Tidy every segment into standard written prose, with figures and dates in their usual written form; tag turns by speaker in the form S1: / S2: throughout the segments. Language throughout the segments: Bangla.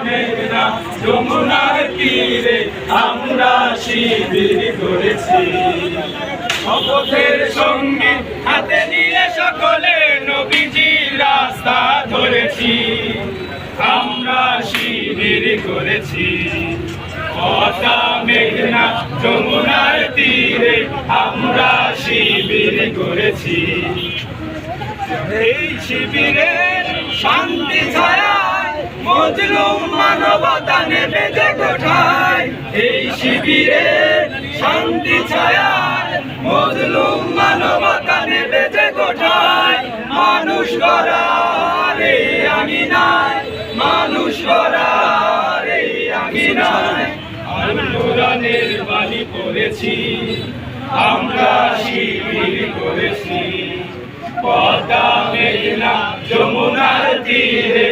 S1: মেঘনা যমুনার তীরে আমরা শিবির করেছি। শপথের সঙ্গে হাতে নিয়ে সকলে নবীজির রাস্তা ধরেছি। আমরা শিবির করেছি। মেঘনা যমুনার তীরে আমরা শিবির করেছি। এই শিবিরের শান্তি ছায়ায় মজলুম মানবতা নেমে যে কোঠায়। এই শিবিরের শান্তি ছায়ায় মজলুম মানবতা নেমে যে কোঠায়। মানুষ গড়ার এই আঙিনায়, মানুষ গড়ার এই আঙিনায় আন্দোলনের বাণী পড়েছি। আমরা শিবির করেছি। পদ্মা মেঘনা যমুনার তীরে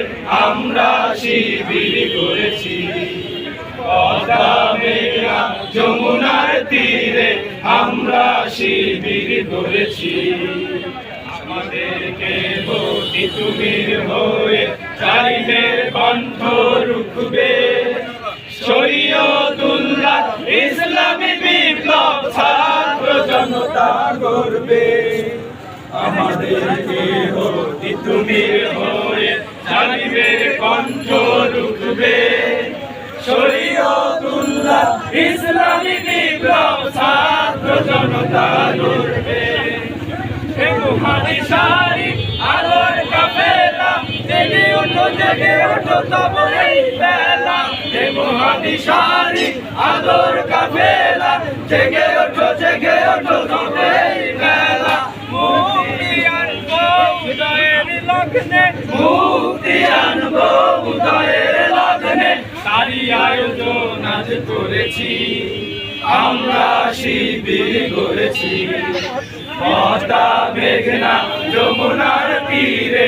S1: আমরা শিবির করেছি। পদ্মা মেঘনা যমুনার তীরে আমরা শিবির করেছি। আমাদেরকে বলি তুমির হয়ে জালিমের কণ্ঠ রুখবে। শরীয়তুল্লাহ ইসলামী বিপ্লব ছাত্র জনতা করবে। আমাদেরকে বলি তুমির হয়ে জালিমের কণ্ঠ রুখবে। শরীয়তুল্লাহ ইসলামী বিপ্লব ছাত্র জনতা করবে। মহাদিশারি আলোর কাফেলা জেগে ওঠো তব এই বেলা। হে মহাদিশারি আলোর কাফেলা জেগে ওঠো তব এই বেলা। মুক্তি আনবো উদয়ের লগ্নে, মুক্তি আনবো উদয়ের লগ্নে। তারই আয়োজন আজ করেছি। আমরা শিবির করেছি। পদ্মা মেঘনা যমুনার তীরে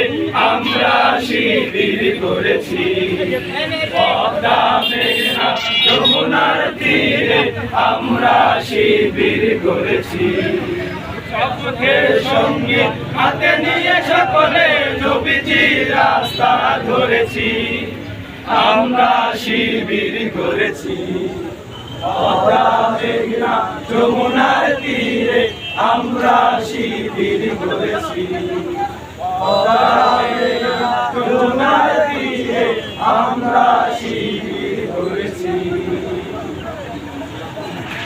S1: আমরা শিবির করেছি। পদ্মা মেঘনা যমুনার তীরে আমরা শিবির করেছি। শপথের সঙ্গে হাতে নিয়ে সকলে নবীজির রাস্তা ধরেছি। আমরা শিবির করেছি। পদ্মা মেঘনা যমুনার তীরে আমরা শিবির করেছি। পদ্মা মেঘনা যমুনার তীরে আমরা শিবির